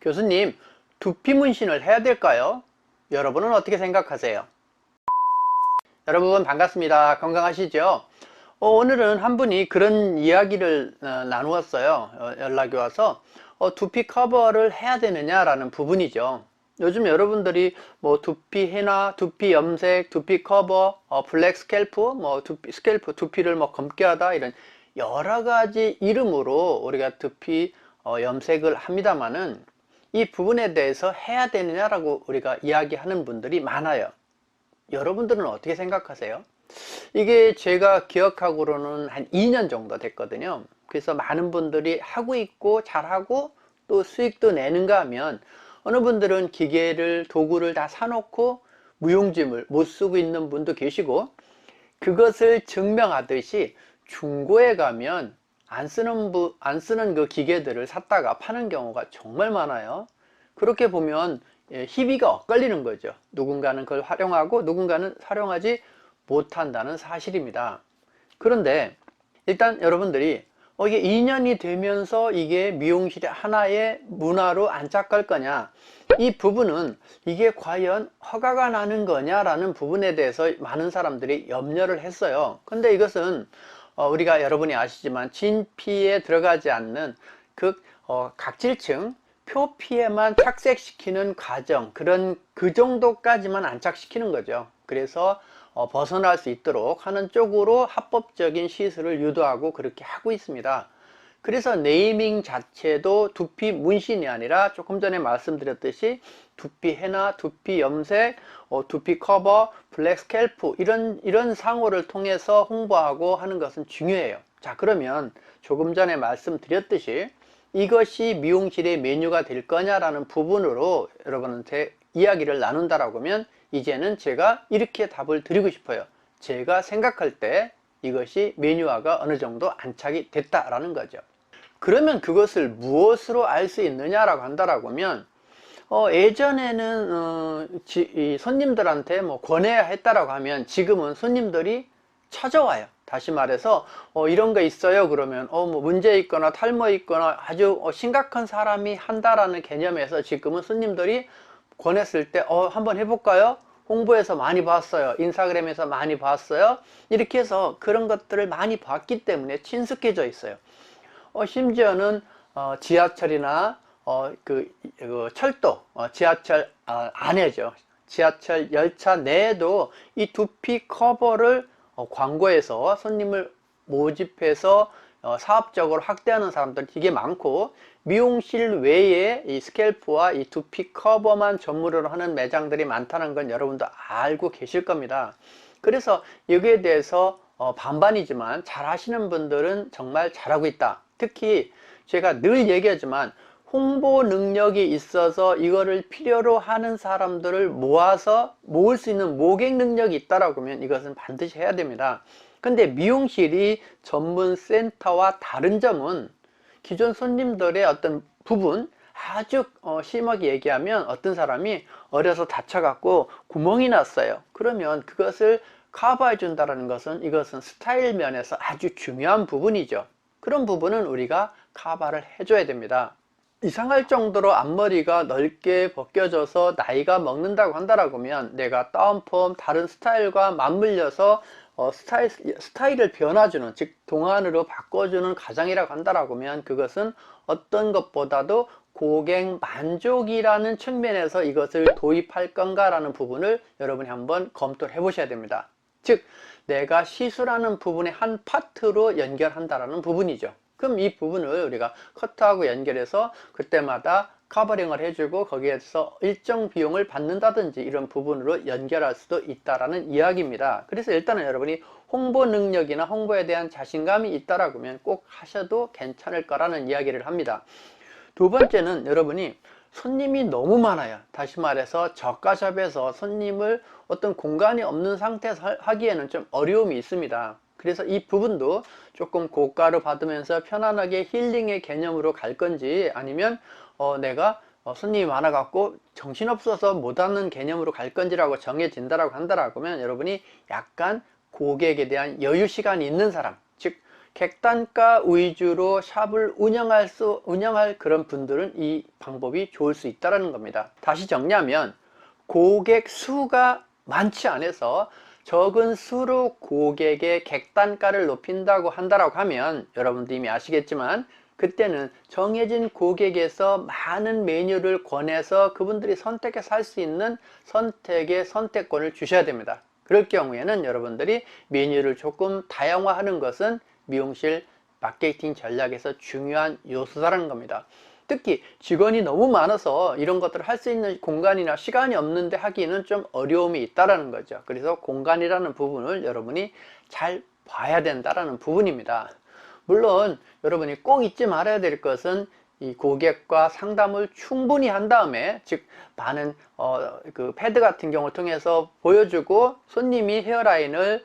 교수님, 두피 문신을 해야 될까요? 여러분은 어떻게 생각하세요? 여러분 반갑습니다. 건강하시죠? 오늘은 한 분이 그런 이야기를 나누었어요. 연락이 와서 두피 커버를 해야 되느냐라는 부분이죠. 요즘 여러분들이 뭐 두피 해나, 두피 염색, 두피 커버, 블랙 스캘프, 뭐 두피 스캘프, 두피를 뭐 검게 하다 이런 여러 가지 이름으로 우리가 두피 염색을 합니다만은 이 부분에 대해서 해야 되느냐라고 우리가 이야기하는 분들이 많아요. 여러분들은 어떻게 생각하세요? 이게 제가 기억하고로는 한 2년 정도 됐거든요. 그래서 많은 분들이 하고 있고 잘하고 또 수익도 내는가 하면 어느 분들은 기계를 도구를 다 사놓고 무용지물 못 쓰고 있는 분도 계시고, 그것을 증명하듯이 중고에 가면 안 쓰는 그 기계들을 샀다가 파는 경우가 정말 많아요. 그렇게 보면 희비가 엇갈리는 거죠. 누군가는 그걸 활용하고 누군가는 활용하지 못한다는 사실입니다. 그런데 일단 여러분들이 이게 2년이 되면서 이게 미용실의 하나의 문화로 안착할 거냐, 이 부분은 이게 과연 허가가 나는 거냐라는 부분에 대해서 많은 사람들이 염려를 했어요. 근데 이것은 우리가 여러분이 아시지만 진피에 들어가지 않는 그 각질층 표피에만 착색시키는 과정, 그 정도까지만 안착시키는 거죠. 그래서 벗어날 수 있도록 하는 쪽으로 합법적인 시술을 유도하고 그렇게 하고 있습니다. 그래서 네이밍 자체도 두피 문신이 아니라 조금 전에 말씀드렸듯이 두피 해나, 두피 염색, 두피 커버, 블랙 스캘프 이런 상호를 통해서 홍보하고 하는 것은 중요해요. 자, 그러면 조금 전에 말씀드렸듯이 이것이 미용실의 메뉴가 될 거냐라는 부분으로 여러분한테 이야기를 나눈다라고 하면 이제는 제가 이렇게 답을 드리고 싶어요. 제가 생각할 때 이것이 메뉴화가 어느 정도 안착이 됐다라는 거죠. 그러면 그것을 무엇으로 알 수 있느냐라고 한다라고 하면 예전에는 이 손님들한테 뭐 권해야 했다라고 하면 지금은 손님들이 찾아와요. 다시 말해서 이런 거 있어요 그러면 뭐 문제 있거나 탈모 있거나 아주 심각한 사람이 한다라는 개념에서 지금은 손님들이 권했을 때 한번 해볼까요? 홍보에서 많이 봤어요, 인스타그램에서 많이 봤어요, 이렇게 해서 그런 것들을 많이 봤기 때문에 친숙해져 있어요. 심지어는 지하철이나 그 철도, 지하철 안에죠. 지하철 열차 내에도 이 두피 커버를 광고해서 손님을 모집해서 사업적으로 확대하는 사람들이 되게 많고, 미용실 외에 이 스캘프와 이 두피 커버만 전문으로 하는 매장들이 많다는 건 여러분도 알고 계실 겁니다. 그래서 여기에 대해서 반반이지만 잘 하시는 분들은 정말 잘하고 있다. 특히 제가 늘 얘기하지만 홍보 능력이 있어서 이거를 필요로 하는 사람들을 모아서 모을 수 있는 모객 능력이 있다라고 하면 이것은 반드시 해야 됩니다. 근데 미용실이 전문 센터와 다른 점은 기존 손님들의 어떤 부분, 아주 심하게 얘기하면 어떤 사람이 어려서 다쳐갖고 구멍이 났어요. 그러면 그것을 커버해 준다는 것은 이것은 스타일 면에서 아주 중요한 부분이죠. 그런 부분은 우리가 커버를 해줘야 됩니다. 이상할 정도로 앞머리가 넓게 벗겨져서 나이가 먹는다고 한다라고 하면 내가 다운펌 다른 스타일과 맞물려서 스타일을 변화주는, 즉 동안으로 바꿔주는 과정이라고 한다라고 하면 그것은 어떤 것보다도 고객 만족이라는 측면에서 이것을 도입할 건가라는 부분을 여러분이 한번 검토를 해 보셔야 됩니다. 즉 내가 시술하는 부분의 한 파트로 연결한다라는 부분이죠. 그럼 이 부분을 우리가 커트하고 연결해서 그때마다 커버링을 해주고 거기에서 일정 비용을 받는다든지 이런 부분으로 연결할 수도 있다라는 이야기입니다. 그래서 일단은 여러분이 홍보 능력이나 홍보에 대한 자신감이 있다라고 하면 꼭 하셔도 괜찮을 거라는 이야기를 합니다. 두 번째는 여러분이 손님이 너무 많아요. 다시 말해서 저가샵에서 손님을 어떤 공간이 없는 상태에서 하기에는 좀 어려움이 있습니다. 그래서 이 부분도 조금 고가로 받으면서 편안하게 힐링의 개념으로 갈 건지, 아니면 내가 손님이 많아 갖고 정신없어서 못하는 개념으로 갈 건지라고 정해진다라고 한다라고 하면 여러분이 약간 고객에 대한 여유 시간이 있는 사람, 즉 객단가 위주로 샵을 운영할 그런 분들은 이 방법이 좋을 수 있다는 겁니다. 다시 정리하면 고객 수가 많지 않아서 적은 수로 고객의 객단가를 높인다고 한다라고 하면 여러분도 이미 아시겠지만 그때는 정해진 고객에서 많은 메뉴를 권해서 그분들이 선택해서 할 수 있는 선택의 선택권을 주셔야 됩니다. 그럴 경우에는 여러분들이 메뉴를 조금 다양화하는 것은 미용실 마케팅 전략에서 중요한 요소라는 겁니다. 특히 직원이 너무 많아서 이런 것들을 할 수 있는 공간이나 시간이 없는데 하기는 좀 어려움이 있다라는 거죠. 그래서 공간이라는 부분을 여러분이 잘 봐야 된다라는 부분입니다. 물론 여러분이 꼭 잊지 말아야 될 것은 이 고객과 상담을 충분히 한 다음에, 즉 많은 그 패드 같은 경우를 통해서 보여주고 손님이 헤어라인을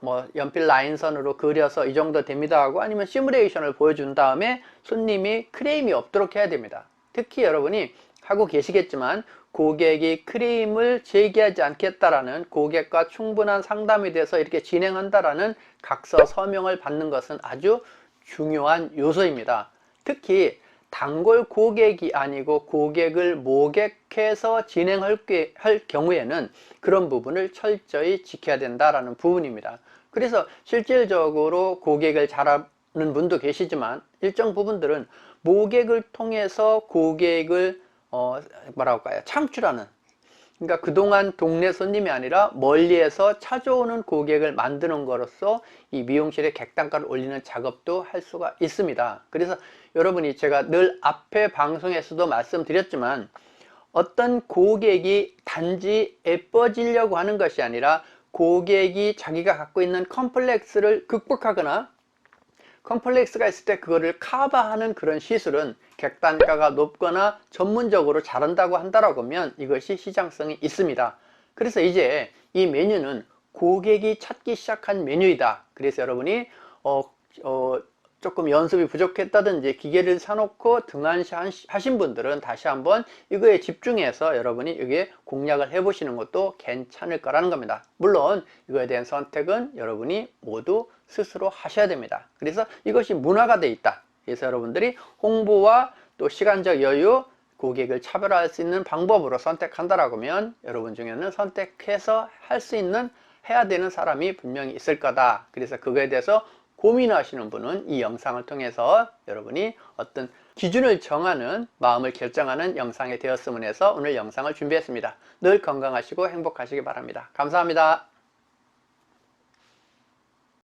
뭐 연필 라인선으로 그려서 이 정도 됩니다 하고, 아니면 시뮬레이션을 보여준 다음에 손님이 크레임이 없도록 해야 됩니다. 특히 여러분이 하고 계시겠지만 고객이 크레임을 제기하지 않겠다라는, 고객과 충분한 상담이 돼서 이렇게 진행한다라는 각서 서명을 받는 것은 아주 중요한 요소입니다. 특히 단골 고객이 아니고 고객을 모객해서 진행할 경우에는 그런 부분을 철저히 지켜야 된다라는 부분입니다. 그래서 실질적으로 고객을 잘하는 분도 계시지만 일정 부분들은 모객을 통해서 고객을 뭐라고 할까요? 창출하는, 그러니까 그동안 동네 손님이 아니라 멀리에서 찾아오는 고객을 만드는 것으로써 이 미용실의 객단가를 올리는 작업도 할 수가 있습니다. 그래서 여러분이, 제가 늘 앞에 방송에서도 말씀드렸지만 어떤 고객이 단지 예뻐지려고 하는 것이 아니라 고객이 자기가 갖고 있는 컴플렉스를 극복하거나 컴플렉스가 있을 때 그거를 커버하는 그런 시술은 객단가가 높거나 전문적으로 잘한다고 한다라고 하면 이것이 시장성이 있습니다. 그래서 이제 이 메뉴는 고객이 찾기 시작한 메뉴이다. 그래서 여러분이 조금 연습이 부족했다든지 기계를 사놓고 등한시하신 분들은 다시 한번 이거에 집중해서 여러분이 이게 공략을 해보시는 것도 괜찮을 거라는 겁니다. 물론 이거에 대한 선택은 여러분이 모두 스스로 하셔야 됩니다. 그래서 이것이 문화가 돼 있다. 그래서 여러분들이 홍보와 또 시간적 여유, 고객을 차별화할 수 있는 방법으로 선택한다라고 하면 여러분 중에는 선택해서 할 수 있는, 해야 되는 사람이 분명히 있을 거다. 그래서 그거에 대해서 고민하시는 분은 이 영상을 통해서 여러분이 어떤 기준을 정하는, 마음을 결정하는 영상이 되었으면 해서 오늘 영상을 준비했습니다. 늘 건강하시고 행복하시기 바랍니다. 감사합니다.